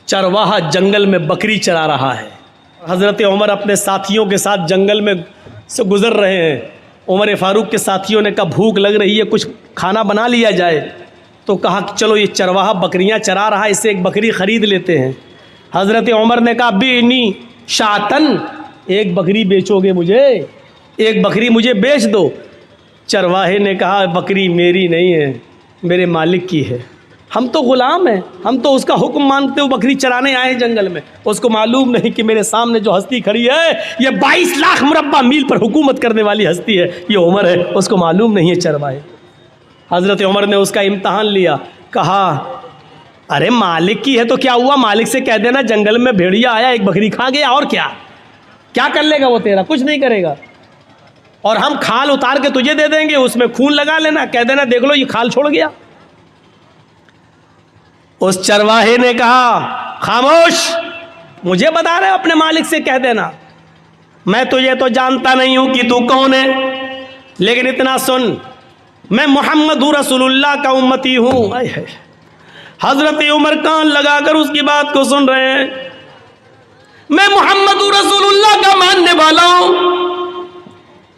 चरवाहा जंगल में बकरी चरा रहा है। हज़रत उमर अपने साथियों के साथ जंगल में से गुज़र रहे हैं। उमर फ़ारूक के साथियों ने कहा भूख लग रही है, कुछ खाना बना लिया जाए। तो कहा कि चलो ये चरवाहा बकरियां चरा रहा है, इससे एक बकरी ख़रीद लेते हैं। हज़रत उमर ने कहा बीनी शातन, एक बकरी बेचोगे मुझे, एक बकरी मुझे बेच दो। चरवाहे ने कहा बकरी मेरी नहीं है, मेरे मालिक की है, हम तो ग़ुलाम हैं, हम तो उसका हुक्म मानते हुए बकरी चराने आए हैं जंगल में। उसको मालूम नहीं कि मेरे सामने जो हस्ती खड़ी है ये 22 लाख मुरब्बा मील पर हुकूमत करने वाली हस्ती है, ये उमर है, उसको मालूम नहीं है चरवाहे। हज़रत उमर ने उसका इम्तहान लिया, कहा अरे मालिक की है तो क्या हुआ, मालिक से कह देना जंगल में भेड़िया आया एक बकरी खा गया, और क्या क्या कर लेगा वो तेरा, कुछ नहीं करेगा। और हम खाल उतार के तुझे दे देंगे, उसमें खून लगा लेना, कह देना देख लो ये खाल छोड़ गया। उस चरवाहे ने कहा खामोश, मुझे बता रहे अपने मालिक से कह देना, मैं तुझे तो जानता नहीं हूं कि तू कौन है, लेकिन इतना सुन, मैं मोहम्मद रसूलुल्लाह का उम्मती हूं। हजरत उमर कान लगाकर उसकी बात को सुन रहे हैं। मैं मोहम्मद रसूलुल्लाह का मानने वाला हूं,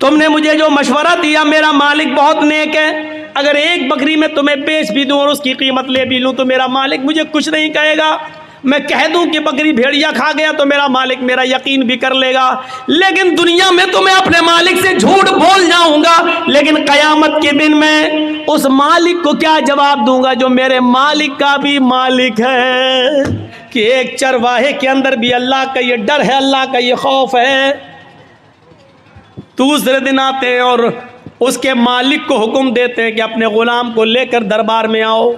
तुमने मुझे जो मशवरा दिया, मेरा मालिक बहुत नेक है, अगर एक बकरी में तुम्हें बेच भी दूं और उसकी कीमत ले भी लूं तो मेरा मालिक मुझे कुछ नहीं कहेगा। मैं कह दूं कि बकरी भेड़िया खा गया तो मेरा मालिक मेरा यकीन भी कर लेगा, लेकिन दुनिया में तो मैं अपने मालिक से झूठ बोल जाऊंगा, लेकिन कयामत के दिन मैं उस मालिक को क्या जवाब दूंगा जो मेरे मालिक का भी मालिक है। कि एक चरवाहे के अंदर भी अल्लाह का ये डर है, अल्लाह का ये खौफ है। दूसरे दिन आते हैं और उसके मालिक को हुक्म देते हैं कि अपने ग़ुलाम को लेकर दरबार में आओ।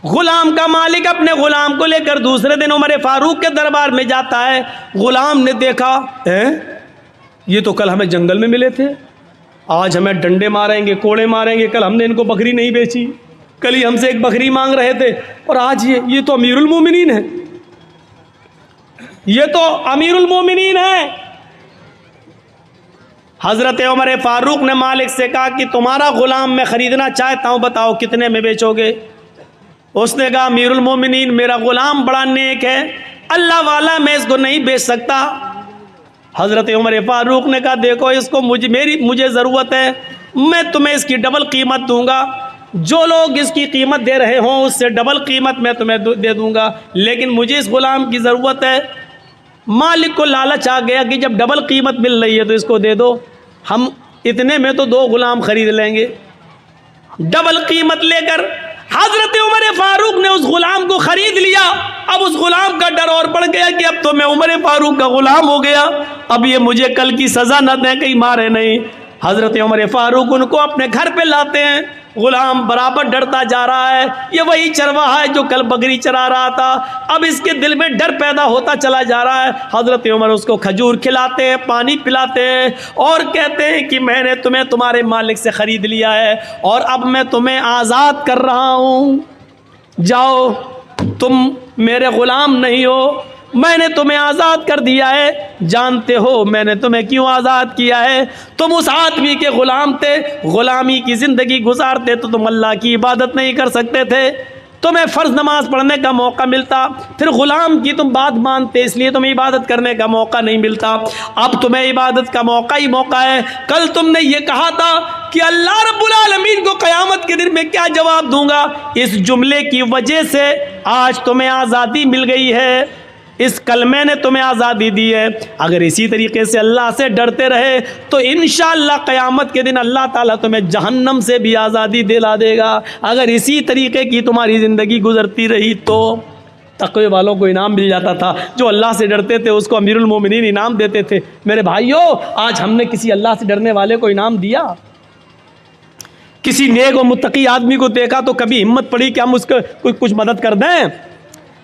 ग़ुलाम का मालिक अपने ग़ुलाम को लेकर दूसरे दिन उमर फ़ारूक के दरबार में जाता है। ग़ुलाम ने देखा ये तो कल हमें जंगल में मिले थे, आज हमें डंडे मारेंगे, कोड़े मारेंगे, कल हमने इनको बकरी नहीं बेची, कल ही हमसे एक बकरी मांग रहे थे, और आज ये तो अमीरुल मोमिनीन है, ये तो अमीरुल मोमिनीन है। हज़रत उमर फ़ारूक ने मालिक से कहा कि तुम्हारा ग़ुलाम मैं ख़रीदना चाहता हूँ, बताओ कितने में बेचोगे। उसने कहा अमीरुल मोमिनीन मेरा ग़ुलाम बड़ा नेक है, अल्लाह वाला, मैं इसको नहीं बेच सकता। हज़रत उमर फ़ारूक ने कहा देखो इसको मुझे ज़रूरत है, मैं तुम्हें इसकी डबल कीमत दूंगा, जो लोग इसकी कीमत दे रहे हों उससे डबल कीमत मैं तुम्हें दे दूंगा, लेकिन मुझे इस ग़ुलाम की ज़रूरत है। मालिक को लालच आ गया कि जब डबल कीमत मिल रही है तो इसको दे दो, हम इतने में तो 2 ग़ुलाम खरीद लेंगे। डबल कीमत लेकर हज़रत उमर फ़ारूक ने उस ग़ुलाम को ख़रीद लिया। अब उस ग़ुलाम का डर और बढ़ गया कि अब तो मैं उमर फ़ारूक का ग़ुलाम हो गया, अब ये मुझे कल की सज़ा न दें, कहीं मारे नहीं। हज़रत उमर फ़ारूक उनको अपने घर पे लाते हैं। ग़ुलाम बराबर डरता जा रहा है, ये वही चरवाहा है जो कल बकरी चरा रहा था, अब इसके दिल में डर पैदा होता चला जा रहा है। हज़रत उमर उसको खजूर खिलाते हैं, पानी पिलाते हैं और कहते हैं कि मैंने तुम्हें तुम्हारे मालिक से ख़रीद लिया है और अब मैं तुम्हें आज़ाद कर रहा हूँ, जाओ, तुम मेरे ग़ुलाम नहीं हो, मैंने तुम्हें आज़ाद कर दिया है। जानते हो मैंने तुम्हें क्यों आज़ाद किया है? तुम उस आदमी के ग़ुलाम थे, ग़ुलामी की ज़िंदगी गुजारते तो तुम अल्लाह की इबादत नहीं कर सकते थे, तुम्हें फ़र्ज़ नमाज पढ़ने का मौका मिलता, फिर ग़ुलाम की तुम बात मानते इसलिए तुम्हें इबादत करने का मौका नहीं मिलता। अब तुम्हें इबादत का मौका ही मौका है। कल तुमने ये कहा था कि अल्लाह रब्बुल आलमीन को क़यामत के दिन में क्या जवाब दूंगा, इस जुमले की वजह से आज तुम्हें आज़ादी मिल गई है, इस कलमे ने तुम्हें आज़ादी दी है। अगर इसी तरीके से अल्लाह से डरते रहे तो इंशाअल्लाह क़यामत के दिन अल्लाह ताला तुम्हें जहन्नम से भी आज़ादी दिला देगा। अगर इसी तरीके की तुम्हारी ज़िंदगी गुजरती रही तो तक़वे वालों को इनाम मिल जाता था, जो अल्लाह से डरते थे उसको अमीरुल मोमिनीन इनाम देते थे। मेरे भाइयों, आज हमने किसी अल्लाह से डरने वाले को इनाम दिया? किसी नेक और मुत्तकी आदमी को देखा तो कभी हिम्मत पड़ी कि हम उसको कुछ मदद कर दें?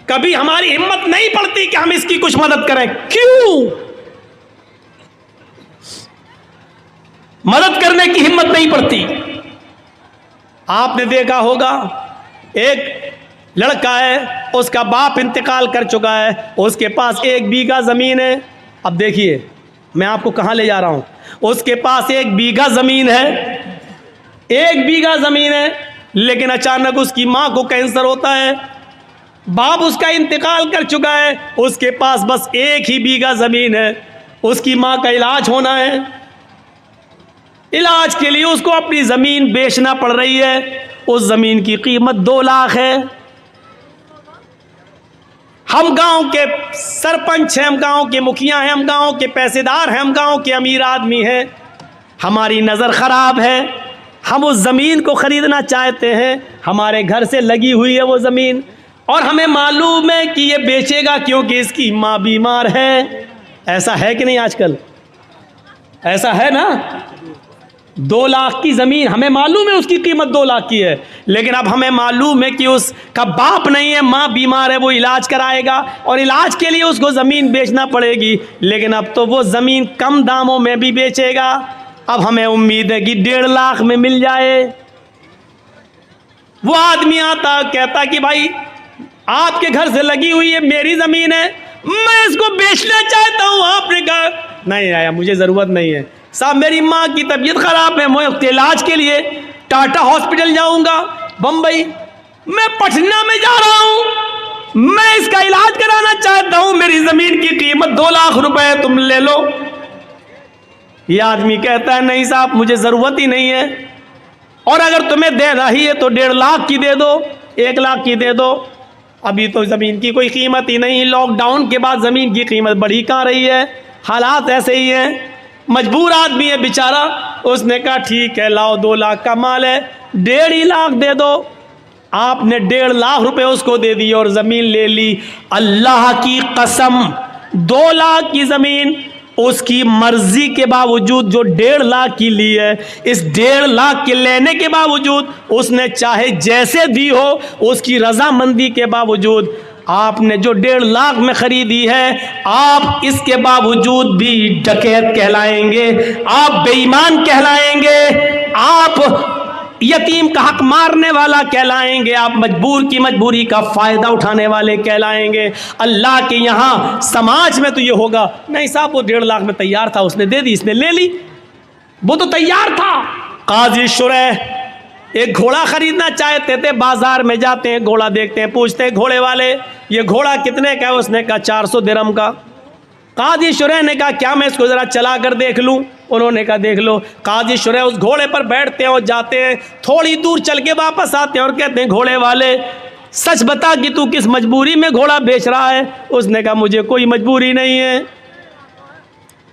कभी हमारी हिम्मत नहीं पड़ती कि हम इसकी कुछ मदद करें। क्यों? मदद करने की हिम्मत नहीं पड़ती। आपने देखा होगा एक लड़का है, उसका बाप इंतकाल कर चुका है, उसके पास 1 बीघा ज़मीन है। अब देखिए मैं आपको कहाँ ले जा रहा हूँ। उसके पास 1 बीघा ज़मीन है, 1 बीघा ज़मीन है, लेकिन अचानक उसकी माँ को कैंसर होता है। बाप उसका इंतकाल कर चुका है, उसके पास बस 1 ही बीघा ज़मीन है, उसकी माँ का इलाज होना है, इलाज के लिए उसको अपनी ज़मीन बेचना पड़ रही है। उस ज़मीन की कीमत 2 लाख है। हम गांव के सरपंच हैं, हम गांव के मुखिया हैं, हम गांव के पैसेदार हैं, हम गांव के अमीर आदमी हैं, हमारी नज़र ख़राब है, हम उस ज़मीन को ख़रीदना चाहते हैं, हमारे घर से लगी हुई है वो ज़मीन, और हमें मालूम है कि ये बेचेगा क्योंकि इसकी माँ बीमार है। ऐसा है कि नहीं आजकल? ऐसा है ना? 2 लाख की ज़मीन, हमें मालूम है उसकी कीमत 2 लाख की है, लेकिन अब हमें मालूम है कि उसका बाप नहीं है, माँ बीमार है, वो इलाज कराएगा और इलाज के लिए उसको ज़मीन बेचना पड़ेगी। लेकिन अब तो वो ज़मीन कम दामों में भी बेचेगा। अब हमें उम्मीद है कि 1.5 लाख में मिल जाए। वो आदमी आता कहता कि भाई आपके घर से लगी हुई है, मेरी ज़मीन है, मैं इसको बेचना चाहता हूँ। आपने कहा नहीं आया, मुझे ज़रूरत नहीं है साहब, मेरी माँ की तबीयत ख़राब है, मैं उसके इलाज के लिए टाटा हॉस्पिटल जाऊँगा, बम्बई, मैं पटना में जा रहा हूँ, मैं इसका इलाज कराना चाहता हूँ, मेरी ज़मीन की कीमत 2 लाख रुपए है, तुम ले लो। ये आदमी कहता है नहीं साहब, मुझे ज़रूरत ही नहीं है, और अगर तुम्हें देना ही है तो 1.5 लाख की दे दो, 1 लाख की दे दो। अभी तो ज़मीन की कोई कीमत ही नहीं, लॉकडाउन के बाद ज़मीन की कीमत बढ़ी कहाँ रही है, हालात ऐसे ही हैं, मजबूर आदमी है बेचारा। उसने कहा ठीक है, लाओ 2 लाख का माल है, 1.5 लाख दे दो। आपने 1.5 लाख रुपए उसको दे दिए और ज़मीन ले ली। अल्लाह की कसम, 2 लाख की ज़मीन उसकी मर्जी के बावजूद जो 1.5 लाख की ली है, इस 1.5 लाख के लेने के बावजूद उसने चाहे जैसे दी हो, उसकी रजामंदी के बावजूद आपने जो 1.5 लाख में खरीदी है, आप इसके बावजूद भी डकैत कहलाएंगे, आप बेईमान कहलाएंगे, आप यतीम का हक मारने वाला कहलाएंगे, आप मजबूर की मजबूरी का फ़ायदा उठाने वाले कहलाएंगे। अल्लाह के यहाँ समाज में तो ये होगा नहीं साहब, वो 1.5 लाख में तैयार था, उसने दे दी, इसने ले ली, वो तो तैयार था। काजी शुरैह एक घोड़ा खरीदना चाहते थे, बाजार में जाते हैं, घोड़ा देखते हैं, पूछते हैं घोड़े वाले ये घोड़ा कितने का है? उसने कहा 400 दिरहम का। काजी शुरैह ने कहा क्या मैं इसको ज़रा चला कर देख लूँ? उन्होंने कहा देख लो। काजी शुरैह उस घोड़े पर बैठते हैं और जाते हैं, थोड़ी दूर चल के वापस आते हैं और कहते हैं घोड़े वाले सच बता कि तू किस मजबूरी में घोड़ा बेच रहा है? उसने कहा मुझे कोई मजबूरी नहीं है।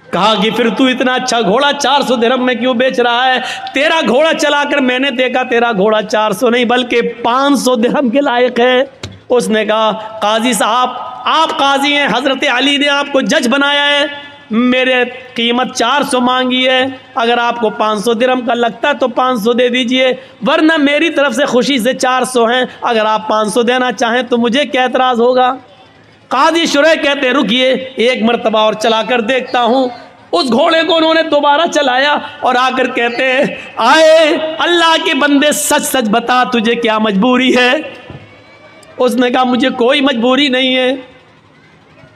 कहा कि फिर तू इतना अच्छा घोड़ा 400 दिरहम में क्यों बेच रहा है? तेरा घोड़ा चलाकर मैंने देखा, तेरा घोड़ा 400 नहीं बल्कि 500 दिरहम के लायक है। उसने कहा काजी साहब आप काजी हैं, हज़रत अली ने आपको जज बनाया है, मेरे कीमत 400 मांगी है, अगर आपको 500 दिरहम का लगता है तो 500 दे दीजिए, वरना मेरी तरफ से खुशी से 400 हैं, अगर आप 500 देना चाहें तो मुझे क्या एतराज़ होगा? काजी शुरैह कहते रुकिए, एक मरतबा और चला कर देखता हूँ। उस घोड़े को उन्होंने दोबारा चलाया और आकर कहते हैं आए अल्लाह के बंदे सच सच बता तुझे क्या मजबूरी है? उसने कहा मुझे कोई मजबूरी नहीं है।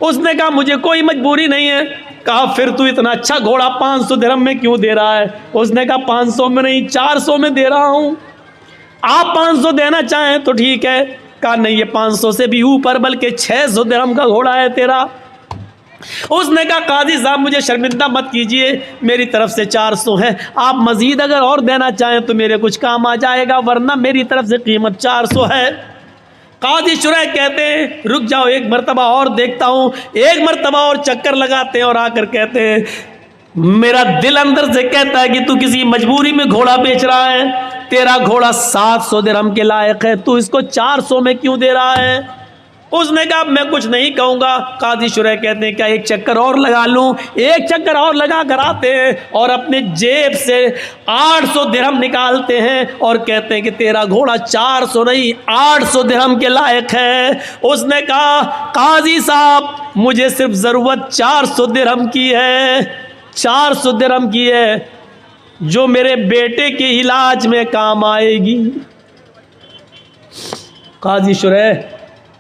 उसने कहा मुझे कोई मजबूरी नहीं है। कहा फिर तू इतना अच्छा घोड़ा 500 दिरहम में क्यों दे रहा है? उसने कहा 500 में नहीं 400 में दे रहा हूँ, आप 500 देना चाहें तो ठीक है। कहा नहीं ये 500 से भी ऊपर बल्कि 600 दिरहम का घोड़ा है तेरा। उसने कहा काजी साहब मुझे शर्मिंदा मत कीजिए, मेरी तरफ से 400 है, आप मज़ीद अगर और देना चाहें तो मेरे कुछ काम आ जाएगा, वरना मेरी तरफ से कीमत 400 है। काजी शुरैह कहते हैं रुक जाओ एक मरतबा और देखता हूँ। एक मरतबा और चक्कर लगाते हैं और आकर कहते हैं मेरा दिल अंदर से कहता है कि तू किसी मजबूरी में घोड़ा बेच रहा है, तेरा घोड़ा 700 दिरहम के लायक है, तू इसको 400 में क्यों दे रहा है? उसने कहा मैं कुछ नहीं कहूँगा। काजी शुरैह कहते हैं क्या एक चक्कर और लगा लूँ? एक चक्कर और लगा कर आते हैं और अपने जेब से 800 दिरहम निकालते हैं और कहते हैं कि तेरा घोड़ा 400 नहीं 800 दिरहम के लायक है। उसने कहा काजी साहब मुझे सिर्फ ज़रूरत 400 दिरहम की है, 400 दिरहम की है जो मेरे बेटे के इलाज में काम आएगी। काजी शुरैह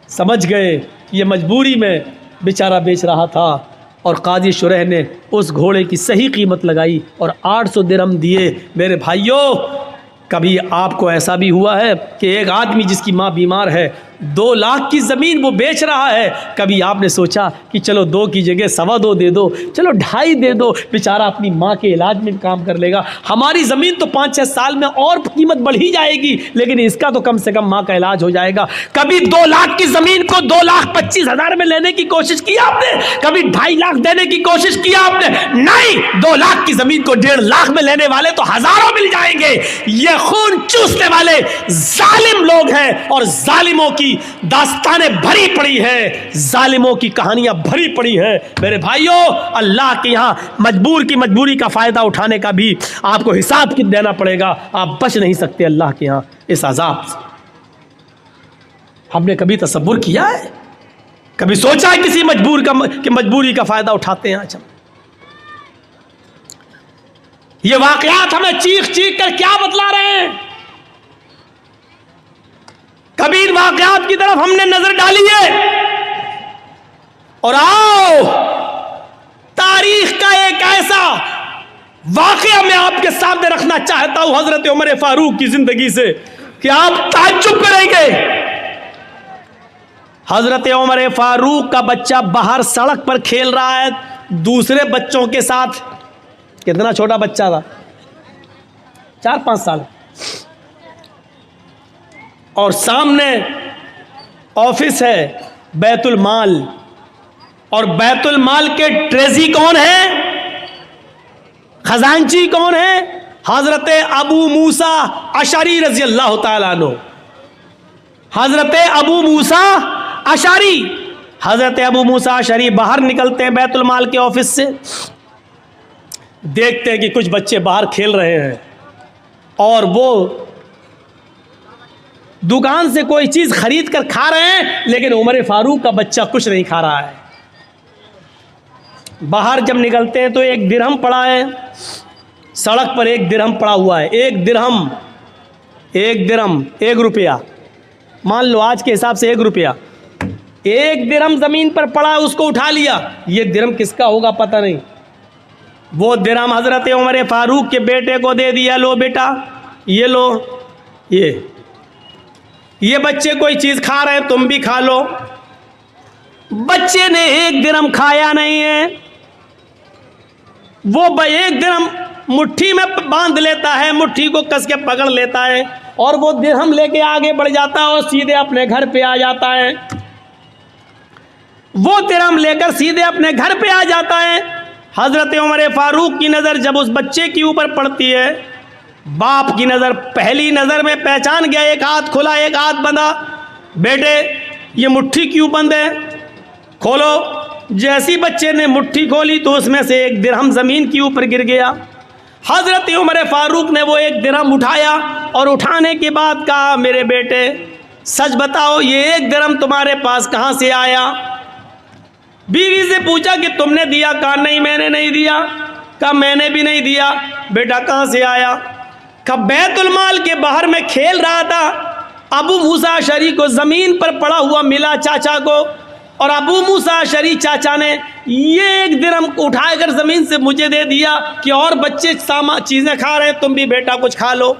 समझ गए ये मजबूरी में बेचारा बेच रहा था और काजी शुरैह ने उस घोड़े की सही कीमत लगाई और 800 दिरहम दिए। मेरे भाइयों कभी आपको ऐसा भी हुआ है कि एक आदमी जिसकी माँ बीमार है 2 लाख की ज़मीन वो बेच रहा है। कभी आपने सोचा कि चलो 2 की जगह 2.25 दे दो, चलो 2.5 दे दो, बेचारा अपनी माँ के इलाज में काम कर लेगा। हमारी ज़मीन तो 5-6 साल में और कीमत बढ़ ही जाएगी, लेकिन इसका तो कम से कम माँ का इलाज हो जाएगा। कभी 2 लाख की ज़मीन को 2,25,000 में लेने की कोशिश की आपने? कभी 2.5 लाख देने की कोशिश की आपने? नहीं, 2 लाख की ज़मीन को 1.5 लाख में लेने वाले तो हज़ारों मिल जाएंगे। ये खून चूसने वाले जालिम लोग हैं और जालिमों की दास्तानें भरी पड़ी है, जालिमों की कहानियां भरी पड़ी है। मेरे भाइयों, अल्लाह के यहां मजबूर की मजबूरी का फायदा उठाने का भी आपको हिसाब देना पड़ेगा। आप बच नहीं सकते अल्लाह के यहां इस अजाब से। हमने कभी तसव्वुर किया है, कभी सोचा है किसी मजबूरी का फायदा उठाते हैं? आज हम ये वाकयात हमें चीख चीख कर क्या बतला रहे हैं? कभी इन वाकयात की तरफ हमने नजर डाली है? और आओ, तारीख का एक ऐसा वाकया मैं आपके सामने रखना चाहता हूं हजरत उमर फारूक की जिंदगी से कि आप ताज्जुब करेंगे। हजरत उमर फारूक का बच्चा बाहर सड़क पर खेल रहा है दूसरे बच्चों के साथ। कितना छोटा बच्चा था, 4-5 साल। और सामने ऑफिस है बैतुल माल, और बैतुल माल के ट्रेजी कौन है, खजांची कौन है? हजरत अबू मूसा अशरी रजी अल्लाह ताला अन्हु। हजरत अबू मूसा अशरी, हजरत अबू मूसा अशरी बाहर निकलते हैं बैतुल माल के ऑफिस से, देखते हैं कि कुछ बच्चे बाहर खेल रहे हैं और वो दुकान से कोई चीज़ खरीद कर खा रहे हैं, लेकिन उमर फारूक का बच्चा कुछ नहीं खा रहा है। बाहर जब निकलते हैं तो 1 दिरहम पड़ा है सड़क पर, 1 दिरहम पड़ा हुआ है। 1 दिरहम 1 रुपया, मान लो आज के हिसाब से 1 रुपया। 1 दिरहम ज़मीन पर पड़ा, उसको उठा लिया। ये दिरहम किसका होगा पता नहीं। वो दिरहम हज़रत उमर फारूक के बेटे को दे दिया, लो बेटा ये लो, ये बच्चे कोई चीज़ खा रहे हैं, तुम भी खा लो। बच्चे ने 1 दिरहम खाया नहीं है, वो 1 दिरहम मुट्ठी में बांध लेता है, मुट्ठी को कस के पकड़ लेता है और वो दिरहम लेके आगे बढ़ जाता है और सीधे अपने घर पे आ जाता है। वो दिरहम लेकर सीधे अपने घर पे आ जाता है। हज़रत उमर फारूक की नज़र जब उस बच्चे के ऊपर पड़ती है, बाप की नज़र पहली नज़र में पहचान गया, एक हाथ खुला एक हाथ बंधा। बेटे ये मुट्ठी क्यों बंद है, खोलो। जैसी बच्चे ने मुट्ठी खोली तो उसमें से 1 दिरहम ज़मीन के ऊपर गिर गया। हज़रत उमर फारूक ने वो 1 दिरहम उठाया और उठाने के बाद कहा, मेरे बेटे सच बताओ ये 1 दिरहम तुम्हारे पास कहाँ से आया? बीवी से पूछा कि तुमने दिया? कहा नहीं मैंने नहीं दिया। कहा मैंने भी नहीं दिया। बेटा कहाँ से आया? कहा बैतुल माल के बाहर में खेल रहा था, अबू मूसा अशरी को ज़मीन पर पड़ा हुआ मिला चाचा को, और अबू मूसा अशरी चाचा ने ये 1 दिरहम उठाकर ज़मीन से मुझे दे दिया कि और बच्चे चीज़ें खा रहे हैं, तुम भी बेटा कुछ खा लो।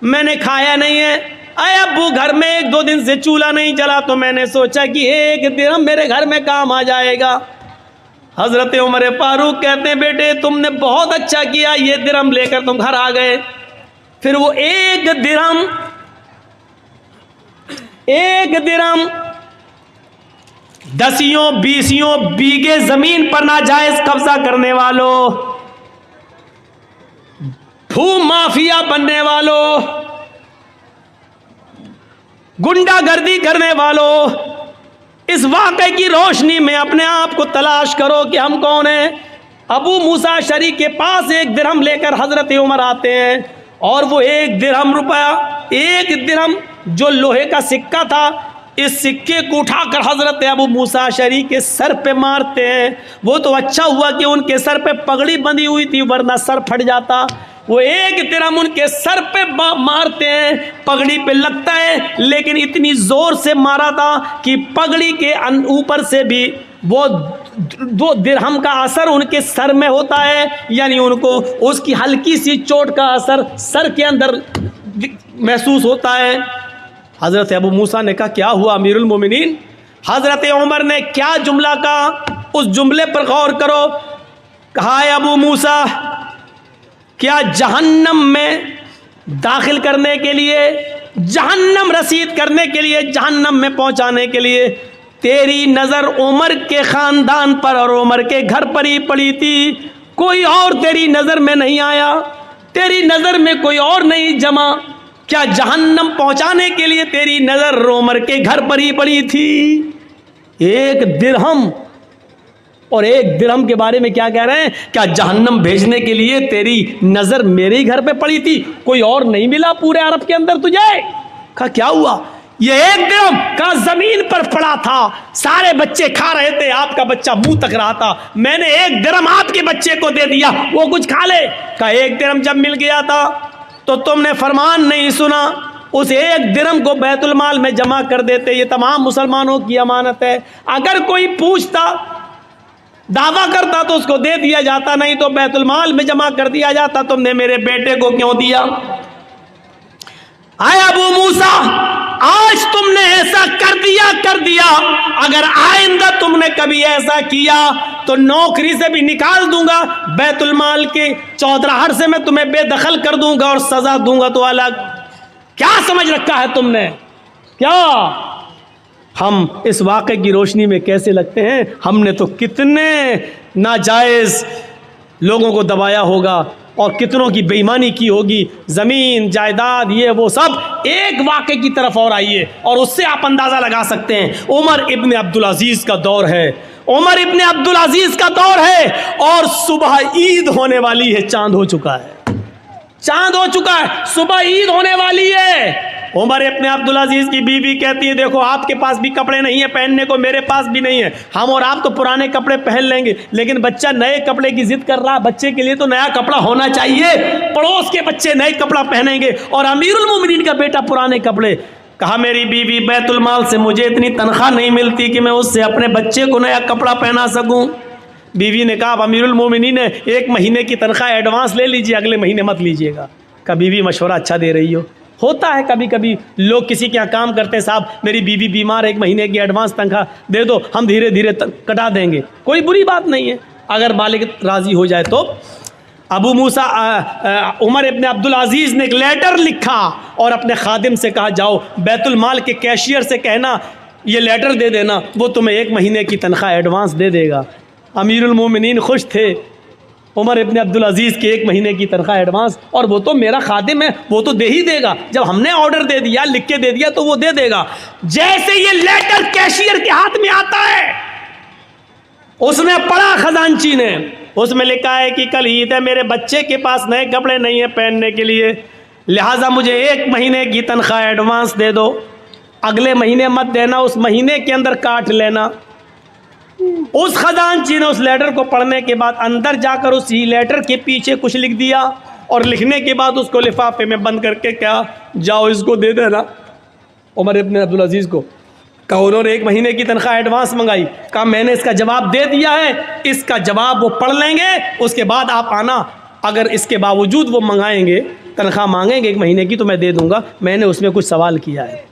मैंने खाया नहीं है। अरे अब्बू घर में 1-2 दिन से चूल्हा नहीं जला, तो मैंने सोचा कि 1 दिरहम मेरे घर में काम आ जाएगा। हज़रत उमर फारूक कहते हैं, बेटे तुमने बहुत अच्छा किया, ये दिरहम लेकर तुम घर आ गए। फिर वो 1 दिरहम 10-20 बीघे ज़मीन पर नाजायज कब्जा करने वालों, भू माफिया बनने वालों, गुंडागर्दी करने वालों, इस वाक़े की रोशनी में अपने आप को तलाश करो कि हम कौन हैं। अबू मूसा अशरी के पास 1 दिरहम लेकर हज़रत उमर आते हैं और वो 1 दिरहम रुपया, 1 दिरहम जो लोहे का सिक्का था, इस सिक्के को उठाकर हज़रत अबू मूसा अशरी के सर पे मारते हैं। वो तो अच्छा हुआ कि उनके सर पे पगड़ी बंधी हुई थी, वरना सर फट जाता। वो 1 दिरहम उनके सर पे मारते हैं, पगड़ी पे लगता है, लेकिन इतनी ज़ोर से मारा था कि पगड़ी के ऊपर से भी वो 2 दिरहम का असर उनके सर में होता है, यानी उनको उसकी हल्की सी चोट का असर सर के अंदर महसूस होता है। हज़रत अबू मूसा ने कहा क्या हुआ अमीरुल मोमिनीन? हज़रत उमर ने क्या जुमला कहा, उस जुमले पर गौर करो। कहा है अबू मूसा, क्या जहन्नम में दाखिल करने के लिए, जहन्नम रसीद करने के लिए, जहन्नम में पहुंचाने के लिए तेरी नज़र उमर के ख़ानदान पर और उमर के घर पर ही पड़ी थी, कोई और तेरी नज़र में नहीं आया, तेरी नज़र में कोई और नहीं जमा? क्या जहन्नम पहुंचाने के लिए तेरी नज़र उमर के घर पर ही पड़ी थी? एक दिरहम, और एक दिरहम के बारे में क्या कह रहे हैं? क्या जहन्नम भेजने के लिए तेरी नज़र मेरे ही घर पे पड़ी थी, कोई और नहीं मिला पूरे अरब के अंदर तुझे? कहा क्या हुआ? ये एक दिरहम का जमीन पर पड़ा था, सारे बच्चे खा रहे थे, आपका बच्चा मुंह तक रहा था, मैंने एक दिरहम आपके बच्चे को दे दिया, वो कुछ खा ले। कहा एक दिरहम जब मिल गया था तो तुमने फरमान नहीं सुना, उस एक दिरहम को बैतुल माल में जमा कर देते, ये तमाम मुसलमानों की अमानत है, अगर कोई पूछता दावा करता तो उसको दे दिया जाता, नहीं तो बैतुल माल में जमा कर दिया जाता, तुमने मेरे बेटे को क्यों दिया? आए अबू मूसा, आज तुमने ऐसा कर दिया, अगर आइंदा तुमने कभी ऐसा किया तो नौकरी से भी निकाल दूंगा, बैतुल माल के चौधराहट से मैं तुम्हें बेदखल कर दूंगा और सजा दूंगा तो अलग। क्या समझ रखा है तुमने? क्या हम इस वाक़े की रोशनी में कैसे लगते हैं? हमने तो कितने नाजायज़ लोगों को दबाया होगा और कितनों की बेईमानी की होगी, ज़मीन जायदाद ये वो सब। एक वाक़े की तरफ और आइए और उससे आप अंदाज़ा लगा सकते हैं। उमर इब्न अब्दुल अज़ीज़ का दौर है, उमर इब्न अब्दुल अज़ीज़ का दौर है और सुबह ईद होने वाली है, चांद हो चुका है, चांद हो चुका है, सुबह ईद होने वाली है। उमर इब्न अब्दुल अज़ीज़ की बीवी कहती है देखो आपके पास भी कपड़े नहीं है पहनने को, मेरे पास भी नहीं है, हम और आप तो पुराने कपड़े पहन लेंगे, लेकिन बच्चा नए कपड़े की जिद कर रहा, बच्चे के लिए तो नया कपड़ा होना चाहिए, पड़ोस के बच्चे नए कपड़ा पहनेंगे और अमीरुल मोमिनीन का बेटा पुराने कपड़े। कहा मेरी बीवी बैतुल माल से मुझे इतनी तनख्वाह नहीं मिलती कि मैं उससे अपने बच्चे को नया कपड़ा पहना सकूं। बीवी ने कहा अमीरुल मोमिनीन है, 1 महीने की तनख्वाह एडवांस ले लीजिए, अगले महीने मत लीजिएगा। कहा बीवी मशवरा अच्छा दे रही हो। होता है कभी कभी लोग किसी के यहाँ काम करते हैं, साहब मेरी बीवी बीमार है, 1 महीने की एडवांस तनख्वाह दे दो, हम धीरे धीरे कटा देंगे, कोई बुरी बात नहीं है अगर मालिक राज़ी हो जाए तो। अबू मूसा उमर इब्न अब्दुल अज़ीज़ ने एक लेटर लिखा और अपने खादिम से कहा जाओ बैतुल माल के कैशियर से कहना ये लेटर दे देना, वो तुम्हें 1 महीने की तनख्वाह एडवांस दे देगा। अमीरुल मोमिनीन खुश थे, उमर इब्न अब्दुल अज़ीज़ के 1 महीने की तनख्वाह एडवांस, और वो तो मेरा खादिम है, वो तो दे ही देगा, जब हमने ऑर्डर दे दिया लिख के दे दिया तो वो दे देगा। जैसे ये लेटर कैशियर के हाथ में आता है उसने पढ़ा खजांची ने, उसमें लिखा है कि कल ईद है, मेरे बच्चे के पास नए कपड़े नहीं है पहनने के लिए, लिहाजा मुझे 1 महीने की तनख्वाह एडवांस दे दो, अगले महीने मत देना, उस महीने के अंदर काट लेना। उस खजांची ने उस लेटर को पढ़ने के बाद अंदर जाकर उसी लेटर के पीछे कुछ लिख दिया और लिखने के बाद उसको लिफाफे में बंद करके क्या जाओ इसको दे देना उमर इब्न अब्दुल अज़ीज़ को। कहा उन्होंने 1 महीने की तनख्वाह एडवांस मंगाई, कहा मैंने इसका जवाब दे दिया है, इसका जवाब वो पढ़ लेंगे, उसके बाद आप आना, अगर इसके बावजूद वो मंगाएंगे तनख्वाह मांगेंगे 1 महीने की तो मैं दे दूंगा, मैंने उसमें कुछ सवाल किया है।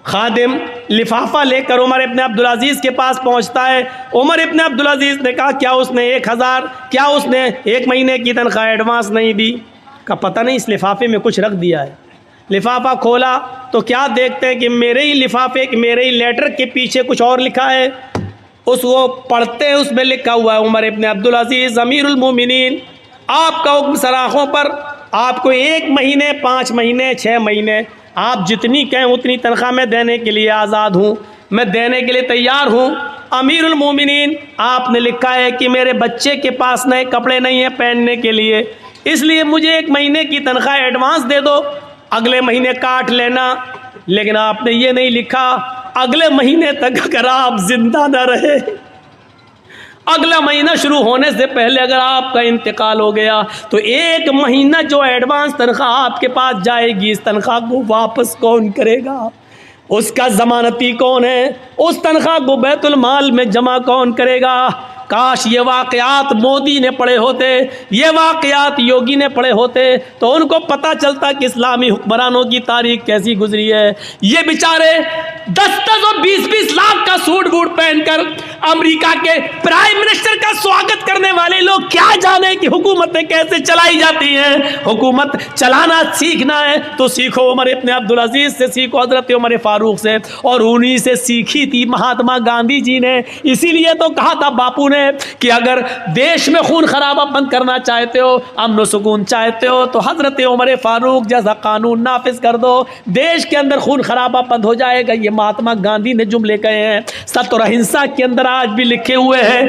खादिम लिफाफा लेकर उमर इब्न अब्दुल अज़ीज़ के पास पहुंचता है। उमर इब्न अब्दुल अज़ीज़ ने कहा क्या उसने 1000, क्या उसने 1 महीने की तनख्वाह एडवांस नहीं दी? का पता नहीं, इस लिफाफे में कुछ रख दिया है। लिफाफा खोला तो क्या देखते हैं कि मेरे ही लिफाफे, मेरे ही लेटर के पीछे कुछ और लिखा है। उसको पढ़ते हैं, उसमें लिखा हुआ है उमर इब्न अब्दुल अज़ीज़ अमीरुल मोमिनीन, आपका हुक्म सराखों पर, आपको 1 महीने, 5 महीने, 6 महीने, आप जितनी कहें उतनी तनख्वाह मैं देने के लिए आज़ाद हूँ, मैं देने के लिए तैयार हूँ। अमीरुल मोमिनीन आपने लिखा है कि मेरे बच्चे के पास नए कपड़े नहीं हैं पहनने के लिए, इसलिए मुझे 1 महीने की तनख्वाह एडवांस दे दो, अगले महीने काट लेना। लेकिन आपने ये नहीं लिखा अगले महीने तक अगर आप जिंदा न रहे, अगला महीना शुरू होने से पहले अगर आपका इंतकाल हो गया तो 1 महीना जो एडवांस तनख्वाह आपके पास जाएगी, इस तनख्वाह को वापस कौन करेगा? उसका ज़मानती कौन है? उस तनख्वाह को बैतुल माल में जमा कौन करेगा? काश ये वाक़यात मोदी ने पढ़े होते, ये वाक़यात योगी ने पढ़े होते, तो उनको पता चलता कि इस्लामी हुक्मरानों की तारीख कैसी गुजरी है। ये बेचारे 10-10 और 20-20 लाख का सूट बूट पहनकर अमेरिका के प्राइम मिनिस्टर का स्वागत करने वाले लोग क्या जाने कि हुकूमतें कैसे चलाई जाती हैं। हुकूमत चलाना सीखना है तो सीखो उमर इब्न अब्दुल अजीज से, सीखो हजरत उमर फारूक से, और उन्हीं से सीखी थी महात्मा गांधी जी ने। इसीलिए तो कहा था बापू ने कि अगर देश में खून खराबा बंद करना चाहते हो, अमन सुकून चाहते हो, तो हजरत उमर फारूक जैसा कानून नाफिज कर दो, देश के अंदर खून खराबा बंद हो जाएगा। ये महात्मा गांधी ने जुमले कहे हैं, सत्य और अहिंसा के अंदर आज भी लिखे हुए हैं।